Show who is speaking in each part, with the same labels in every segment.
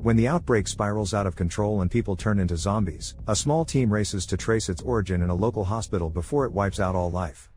Speaker 1: When the outbreak spirals out of control and people turn into zombies, a small team races to trace its origin in a local hospital before it wipes out all life.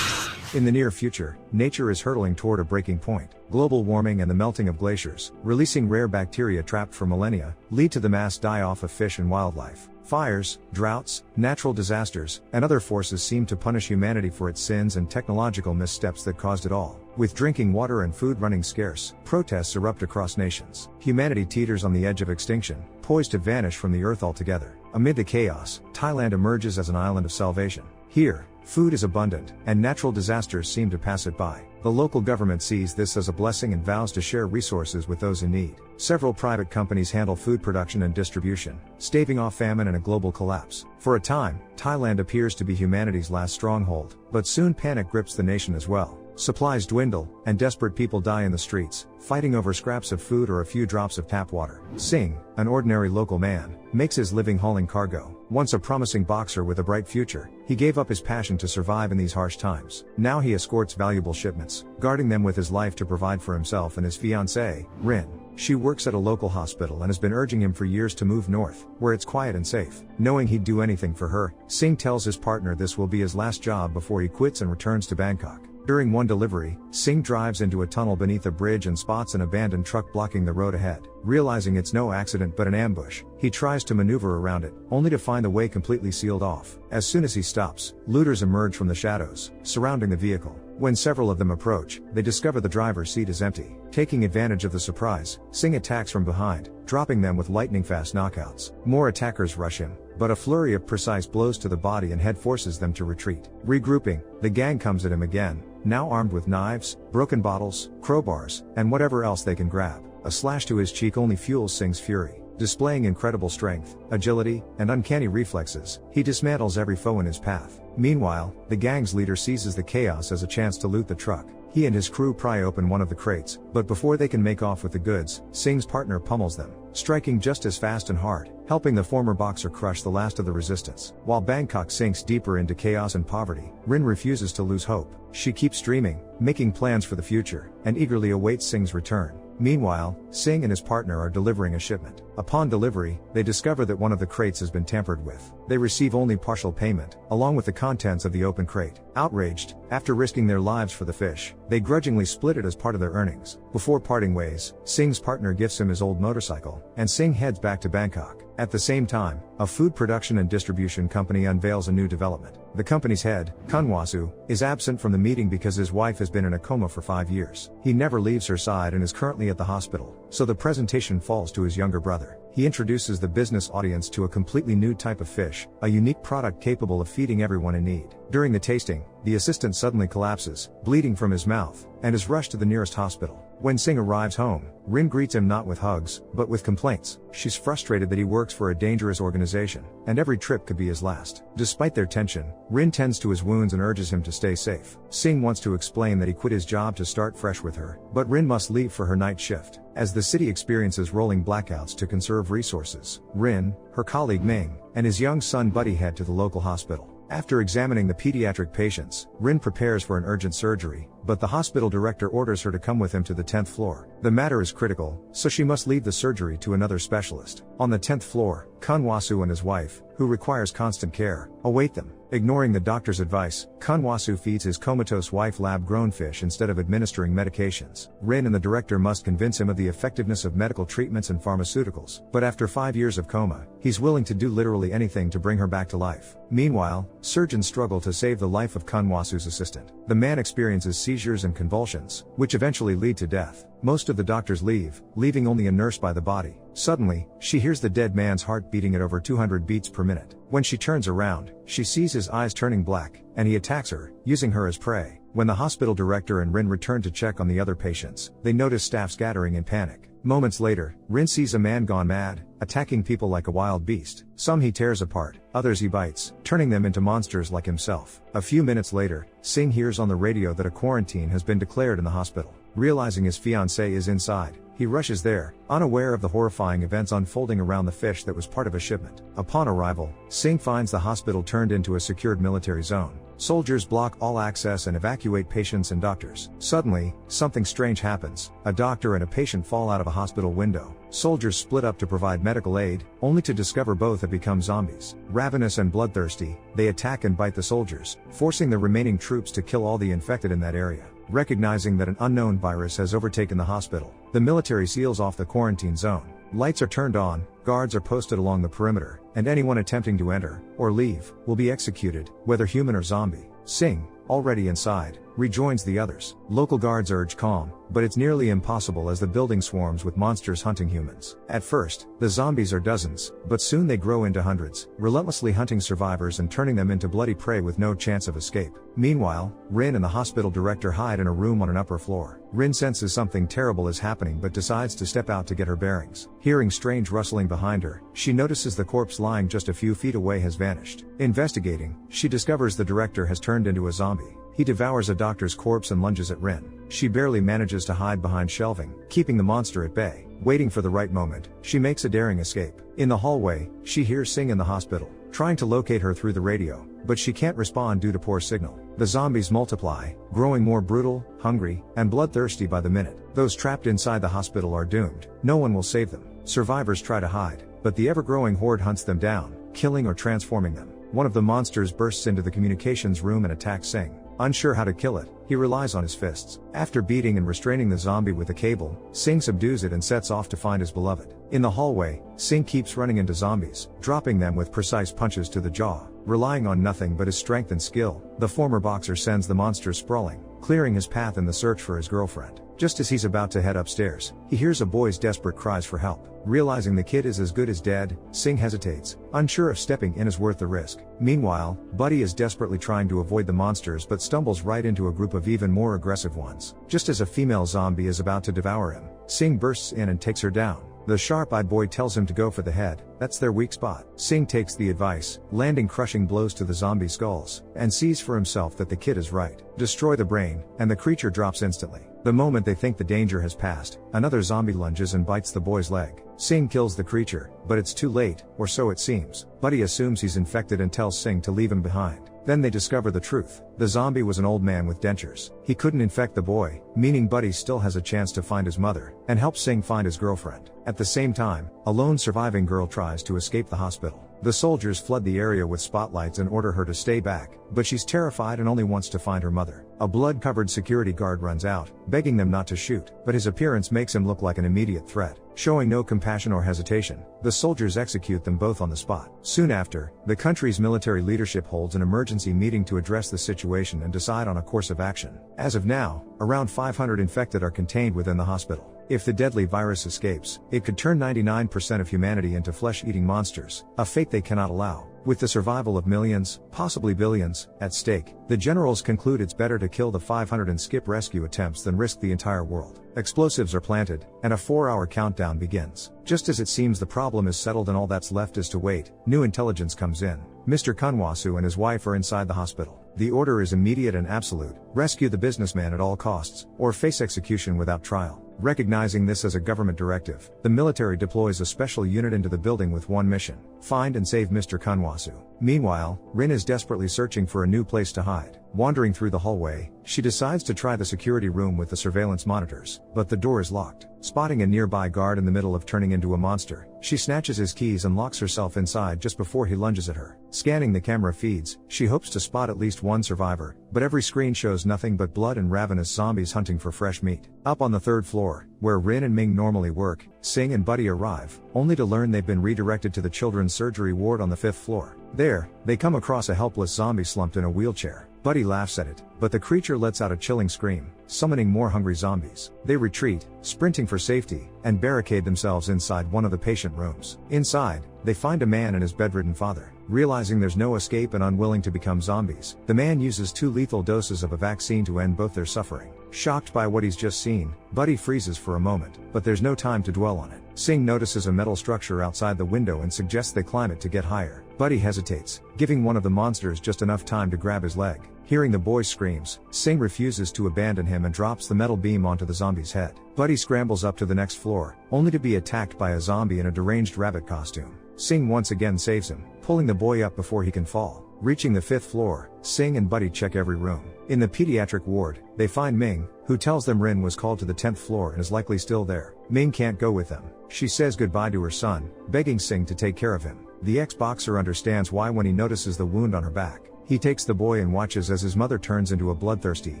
Speaker 1: In the near future, nature is hurtling toward a breaking point. Global warming and the melting of glaciers, releasing rare bacteria trapped for millennia, lead to the mass die-off of fish and wildlife. Fires, droughts, natural disasters, and other forces seem to punish humanity for its sins and technological missteps that caused it all. With drinking water and food running scarce, protests erupt across nations. Humanity teeters on the edge of extinction, poised to vanish from the earth altogether. Amid the chaos, Thailand emerges as an island of salvation. Here, food is abundant, and natural disasters seem to pass it by. The local government sees this as a blessing and vows to share resources with those in need. Several private companies handle food production and distribution, staving off famine and a global collapse. For a time, Thailand appears to be humanity's last stronghold, but soon panic grips the nation as well. Supplies dwindle, and desperate people die in the streets, fighting over scraps of food or a few drops of tap water. Singh, an ordinary local man, makes his living hauling cargo. Once a promising boxer with a bright future, he gave up his passion to survive in these harsh times. Now he escorts valuable shipments, guarding them with his life to provide for himself and his fiancée, Rin. She works at a local hospital and has been urging him for years to move north, where it's quiet and safe. Knowing he'd do anything for her, Singh tells his partner this will be his last job before he quits and returns to Bangkok. During one delivery, Singh drives into a tunnel beneath a bridge and spots an abandoned truck blocking the road ahead. Realizing it's no accident but an ambush, he tries to maneuver around it, only to find the way completely sealed off. As soon as he stops, looters emerge from the shadows, surrounding the vehicle. When several of them approach, they discover the driver's seat is empty. Taking advantage of the surprise, Singh attacks from behind, dropping them with lightning-fast knockouts. More attackers rush him, but a flurry of precise blows to the body and head forces them to retreat. Regrouping, the gang comes at him again, now armed with knives, broken bottles, crowbars, and whatever else they can grab. A slash to his cheek only fuels Singh's fury. Displaying incredible strength, agility, and uncanny reflexes, he dismantles every foe in his path. Meanwhile, the gang's leader seizes the chaos as a chance to loot the truck. He and his crew pry open one of the crates, but before they can make off with the goods, Singh's partner pummels them, striking just as fast and hard, helping the former boxer crush the last of the resistance. While Bangkok sinks deeper into chaos and poverty, Rin refuses to lose hope. She keeps dreaming, making plans for the future, and eagerly awaits Singh's return. Meanwhile, Singh and his partner are delivering a shipment. Upon delivery, they discover that one of the crates has been tampered with. They receive only partial payment, along with the contents of the open crate. Outraged, after risking their lives for the fish, they grudgingly split it as part of their earnings. Before parting ways, Singh's partner gifts him his old motorcycle, and Singh heads back to Bangkok. At the same time, a food production and distribution company unveils a new development. The company's head, Kunwasu, is absent from the meeting because his wife has been in a coma for 5 years. He never leaves her side and is currently at the hospital, so the presentation falls to his younger brother. He introduces the business audience to a completely new type of fish, a unique product capable of feeding everyone in need. During the tasting, the assistant suddenly collapses, bleeding from his mouth, and is rushed to the nearest hospital. When Singh arrives home, Rin greets him not with hugs, but with complaints. She's frustrated that he works for a dangerous organization, and every trip could be his last. Despite their tension, Rin tends to his wounds and urges him to stay safe. Singh wants to explain that he quit his job to start fresh with her, but Rin must leave for her night shift. As the city experiences rolling blackouts to conserve resources, Rin, her colleague Ming, and his young son Buddy head to the local hospital. After examining the pediatric patients, Rin prepares for an urgent surgery, but the hospital director orders her to come with him to the 10th floor. The matter is critical, so she must leave the surgery to another specialist. On the 10th floor, Kunwasu and his wife, who requires constant care, await them. Ignoring the doctor's advice, Kunwasu feeds his comatose wife lab-grown fish instead of administering medications. Rin and the director must convince him of the effectiveness of medical treatments and pharmaceuticals, but after 5 years of coma, he's willing to do literally anything to bring her back to life. Meanwhile, surgeons struggle to save the life of Kunwasu's assistant. The man experiences seizures and convulsions, which eventually lead to death. Most of the doctors leave, leaving only a nurse by the body. Suddenly, she hears the dead man's heart beating at over 200 beats per minute. When she turns around, she sees his eyes turning black, and he attacks her, using her as prey. When the hospital director and Rin return to check on the other patients, they notice staff scattering in panic. Moments later, Rin sees a man gone mad, attacking people like a wild beast. Some he tears apart, others he bites, turning them into monsters like himself. A few minutes later, Singh hears on the radio that a quarantine has been declared in the hospital. Realizing his fiancée is inside, he rushes there, unaware of the horrifying events unfolding around the fish that was part of a shipment. Upon arrival, Singh finds the hospital turned into a secured military zone. Soldiers block all access and evacuate patients and doctors. Suddenly, something strange happens. A doctor and a patient fall out of a hospital window. Soldiers split up to provide medical aid, only to discover both have become zombies. Ravenous and bloodthirsty, they attack and bite the soldiers, forcing the remaining troops to kill all the infected in that area. Recognizing that an unknown virus has overtaken the hospital, the military seals off the quarantine zone. Lights are turned on, guards are posted along the perimeter, and anyone attempting to enter, or leave, will be executed, whether human or zombie. Singh, already inside, rejoins the others. Local guards urge calm, but it's nearly impossible as the building swarms with monsters hunting humans. At first, the zombies are dozens, but soon they grow into hundreds, relentlessly hunting survivors and turning them into bloody prey with no chance of escape. Meanwhile, Rin and the hospital director hide in a room on an upper floor. Rin senses something terrible is happening but decides to step out to get her bearings. Hearing strange rustling behind her, she notices the corpse lying just a few feet away has vanished. Investigating, she discovers the director has turned into a zombie. He devours a doctor's corpse and lunges at Rin. She barely manages to hide behind shelving, keeping the monster at bay. Waiting for the right moment, she makes a daring escape. In the hallway, she hears Singh in the hospital, trying to locate her through the radio, but she can't respond due to poor signal. The zombies multiply, growing more brutal, hungry, and bloodthirsty by the minute. Those trapped inside the hospital are doomed. No one will save them. Survivors try to hide, but the ever-growing horde hunts them down, killing or transforming them. One of the monsters bursts into the communications room and attacks Singh. Unsure how to kill it, he relies on his fists. After beating and restraining the zombie with a cable, Singh subdues it and sets off to find his beloved. In the hallway, Singh keeps running into zombies, dropping them with precise punches to the jaw. Relying on nothing but his strength and skill, the former boxer sends the monster sprawling, clearing his path in the search for his girlfriend. Just as he's about to head upstairs, he hears a boy's desperate cries for help. Realizing the kid is as good as dead, Singh hesitates, unsure if stepping in is worth the risk. Meanwhile, Buddy is desperately trying to avoid the monsters but stumbles right into a group of even more aggressive ones. Just as a female zombie is about to devour him, Singh bursts in and takes her down. The sharp-eyed boy tells him to go for the head, that's their weak spot. Singh takes the advice, landing crushing blows to the zombie skulls, and sees for himself that the kid is right. Destroy the brain, and the creature drops instantly. The moment they think the danger has passed, another zombie lunges and bites the boy's leg. Singh kills the creature, but it's too late, or so it seems. Buddy assumes he's infected and tells Singh to leave him behind. Then they discover the truth. The zombie was an old man with dentures. He couldn't infect the boy, meaning Buddy still has a chance to find his mother, and help Singh find his girlfriend. At the same time, a lone surviving girl tries to escape the hospital. The soldiers flood the area with spotlights and order her to stay back, but she's terrified and only wants to find her mother. A blood-covered security guard runs out, begging them not to shoot, but his appearance makes him look like an immediate threat. Showing no compassion or hesitation, the soldiers execute them both on the spot. Soon after, the country's military leadership holds an emergency meeting to address the situation and decide on a course of action. As of now, around 500 infected are contained within the hospital. If the deadly virus escapes, it could turn 99% of humanity into flesh-eating monsters, a fate they cannot allow. With the survival of millions, possibly billions, at stake, the generals conclude it's better to kill the 500 and skip rescue attempts than risk the entire world. Explosives are planted, and a 4-hour countdown begins. Just as it seems the problem is settled and all that's left is to wait, new intelligence comes in. Mr. Kunwasu and his wife are inside the hospital. The order is immediate and absolute: rescue the businessman at all costs, or face execution without trial. Recognizing this as a government directive, the military deploys a special unit into the building with one mission: find and save Mr. Kunwasu. Meanwhile, Rin is desperately searching for a new place to hide. Wandering through the hallway, she decides to try the security room with the surveillance monitors, but the door is locked. Spotting a nearby guard in the middle of turning into a monster, she snatches his keys and locks herself inside just before he lunges at her. Scanning the camera feeds, she hopes to spot at least one survivor, but every screen shows nothing but blood and ravenous zombies hunting for fresh meat. Up on the 3rd floor, where Rin and Ming normally work, Singh and Buddy arrive, only to learn they've been redirected to the children's surgery ward on the 5th floor. There, they come across a helpless zombie slumped in a wheelchair. Buddy laughs at it, but the creature lets out a chilling scream, summoning more hungry zombies. They retreat, sprinting for safety, and barricade themselves inside one of the patient rooms. Inside, they find a man and his bedridden father. Realizing there's no escape and unwilling to become zombies, the man uses 2 lethal doses of a vaccine to end both their suffering. Shocked by what he's just seen, Buddy freezes for a moment, but there's no time to dwell on it. Singh notices a metal structure outside the window and suggests they climb it to get higher. Buddy hesitates, giving one of the monsters just enough time to grab his leg. Hearing the boy's screams, Singh refuses to abandon him and drops the metal beam onto the zombie's head. Buddy scrambles up to the next floor, only to be attacked by a zombie in a deranged rabbit costume. Singh once again saves him, pulling the boy up before he can fall. Reaching the 5th floor, Singh and Buddy check every room. In the pediatric ward, they find Ming, who tells them Rin was called to the 10th floor and is likely still there. Ming can't go with them. She says goodbye to her son, begging Singh to take care of him. The ex-boxer understands why when he notices the wound on her back. He takes the boy and watches as his mother turns into a bloodthirsty,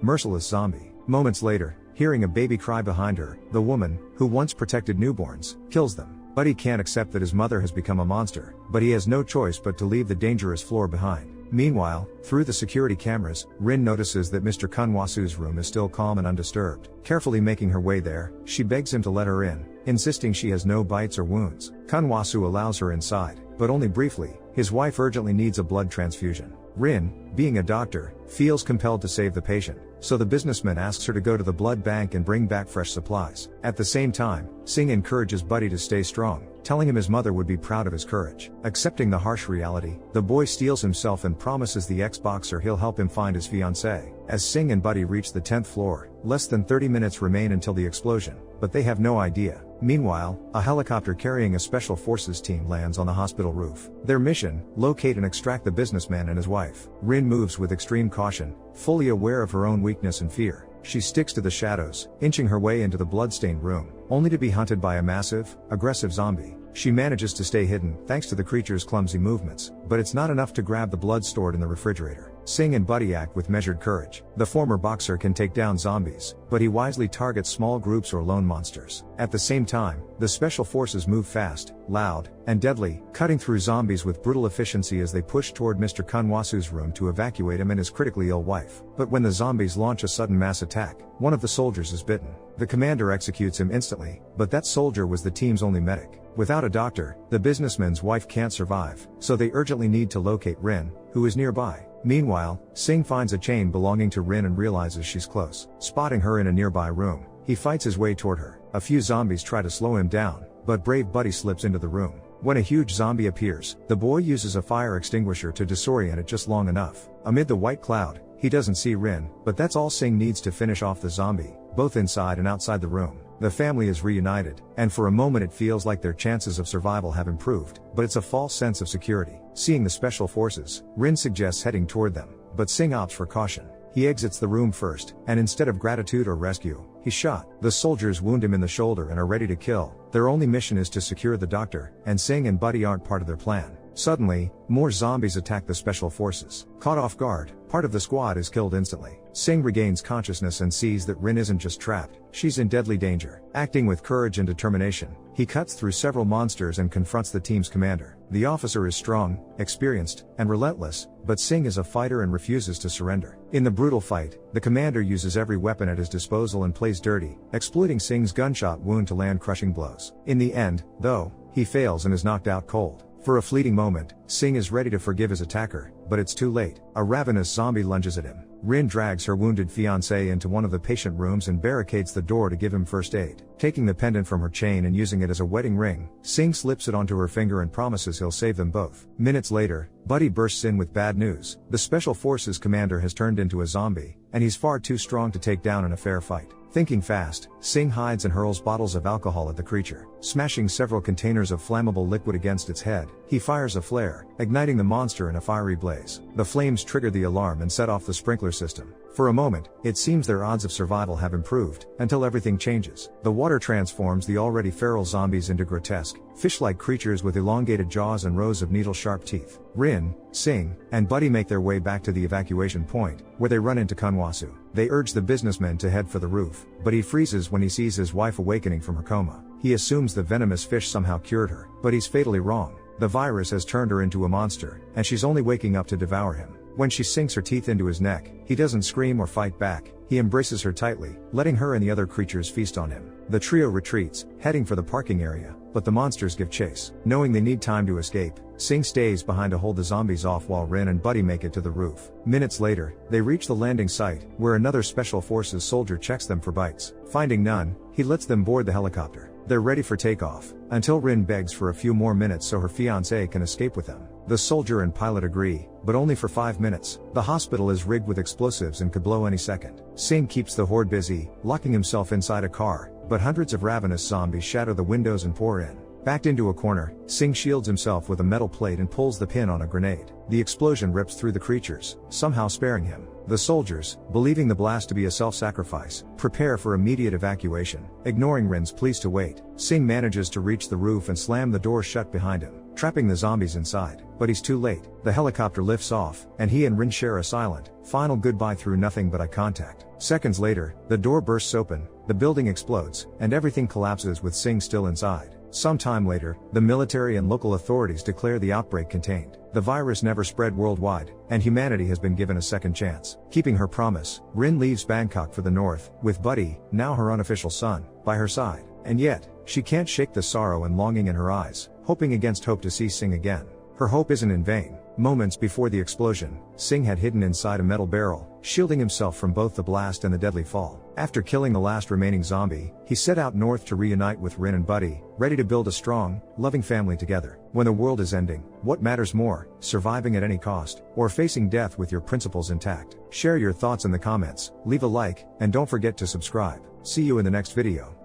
Speaker 1: merciless zombie. Moments later, hearing a baby cry behind her, the woman, who once protected newborns, kills them. Buddy can't accept that his mother has become a monster, but he has no choice but to leave the dangerous floor behind. Meanwhile, through the security cameras, Rin notices that Mr. Kunwasu's room is still calm and undisturbed. Carefully making her way there, she begs him to let her in, insisting she has no bites or wounds. Kunwasu allows her inside, but only briefly. His wife urgently needs a blood transfusion. Rin, being a doctor, feels compelled to save the patient, so the businessman asks her to go to the blood bank and bring back fresh supplies. At the same time, Singh encourages Buddy to stay strong, telling him his mother would be proud of his courage. Accepting the harsh reality, the boy steels himself and promises the ex-boxer he'll help him find his fiancée. As Singh and Buddy reach the 10th floor, less than 30 minutes remain until the explosion, but they have no idea. Meanwhile, a helicopter carrying a special forces team lands on the hospital roof. Their mission, locate and extract the businessman and his wife. Rin moves with extreme caution, fully aware of her own weakness and fear. She sticks to the shadows, inching her way into the bloodstained room, only to be hunted by a massive, aggressive zombie. She manages to stay hidden, thanks to the creature's clumsy movements, but it's not enough to grab the blood stored in the refrigerator. Singh and Buddy act with measured courage. The former boxer can take down zombies, but he wisely targets small groups or lone monsters. At the same time, the special forces move fast, loud, and deadly, cutting through zombies with brutal efficiency as they push toward Mr. Kunwasu's room to evacuate him and his critically ill wife. But when the zombies launch a sudden mass attack, one of the soldiers is bitten. The commander executes him instantly, but that soldier was the team's only medic. Without a doctor, the businessman's wife can't survive, so they urgently need to locate Rin, who is nearby. Meanwhile, Singh finds a chain belonging to Rin and realizes she's close. Spotting her in a nearby room, he fights his way toward her. A few zombies try to slow him down, but brave Buddy slips into the room. When a huge zombie appears, the boy uses a fire extinguisher to disorient it just long enough. Amid the white cloud, he doesn't see Rin, but that's all Singh needs to finish off the zombie, both inside and outside the room. The family is reunited, and for a moment it feels like their chances of survival have improved, but it's a false sense of security. Seeing the special forces, Rin suggests heading toward them, but Singh opts for caution. He exits the room first, and instead of gratitude or rescue, he's shot. The soldiers wound him in the shoulder and are ready to kill. Their only mission is to secure the doctor, and Singh and Buddy aren't part of their plan. Suddenly, more zombies attack the special forces. Caught off guard, part of the squad is killed instantly. Singh regains consciousness and sees that Rin isn't just trapped, she's in deadly danger. Acting with courage and determination, he cuts through several monsters and confronts the team's commander. The officer is strong, experienced, and relentless, but Singh is a fighter and refuses to surrender. In the brutal fight, the commander uses every weapon at his disposal and plays dirty, exploiting Singh's gunshot wound to land crushing blows. In the end, though, he fails and is knocked out cold. For a fleeting moment, Singh is ready to forgive his attacker, but it's too late. A ravenous zombie lunges at him. Rin drags her wounded fiancé into one of the patient rooms and barricades the door to give him first aid. Taking the pendant from her chain and using it as a wedding ring, Singh slips it onto her finger and promises he'll save them both. Minutes later, Buddy bursts in with bad news. The Special Forces commander has turned into a zombie, and he's far too strong to take down in a fair fight. Thinking fast, Singh hides and hurls bottles of alcohol at the creature. Smashing several containers of flammable liquid against its head, he fires a flare, igniting the monster in a fiery blaze. The flames trigger the alarm and set off the sprinkler system. For a moment, it seems their odds of survival have improved, until everything changes. The water transforms the already feral zombies into grotesque, fish-like creatures with elongated jaws and rows of needle-sharp teeth. Rin, Singh, and Buddy make their way back to the evacuation point, where they run into Kunwasu. They urge the businessman to head for the roof, but he freezes when he sees his wife awakening from her coma. He assumes the venomous fish somehow cured her, but he's fatally wrong. The virus has turned her into a monster, and she's only waking up to devour him. When she sinks her teeth into his neck, he doesn't scream or fight back. He embraces her tightly, letting her and the other creatures feast on him. The trio retreats, heading for the parking area, but the monsters give chase. Knowing they need time to escape, Singh stays behind to hold the zombies off while Rin and Buddy make it to the roof. Minutes later, they reach the landing site, where another Special Forces soldier checks them for bites. Finding none, he lets them board the helicopter. They're ready for takeoff, until Rin begs for a few more minutes so her fiancé can escape with them. The soldier and pilot agree, but only for 5 minutes. The hospital is rigged with explosives and could blow any second. Singh keeps the horde busy, locking himself inside a car, but hundreds of ravenous zombies shatter the windows and pour in. Backed into a corner, Singh shields himself with a metal plate and pulls the pin on a grenade. The explosion rips through the creatures, somehow sparing him. The soldiers, believing the blast to be a self-sacrifice, prepare for immediate evacuation. Ignoring Rin's pleas to wait, Singh manages to reach the roof and slam the door shut behind him, trapping the zombies inside. But he's too late. The helicopter lifts off, and he and Rin share a silent, final goodbye through nothing but eye contact. Seconds later, the door bursts open, the building explodes, and everything collapses with Singh still inside. Some time later, the military and local authorities declare the outbreak contained. The virus never spread worldwide, and humanity has been given a second chance. Keeping her promise, Rin leaves Bangkok for the north, with Buddy, now her unofficial son, by her side. And yet, she can't shake the sorrow and longing in her eyes, hoping against hope to see Singh again. Her hope isn't in vain. Moments before the explosion, Singh had hidden inside a metal barrel, shielding himself from both the blast and the deadly fall. After killing the last remaining zombie, he set out north to reunite with Rin and Buddy, ready to build a strong, loving family together. When the world is ending, what matters more, surviving at any cost, or facing death with your principles intact? Share your thoughts in the comments, leave a like, and don't forget to subscribe. See you in the next video.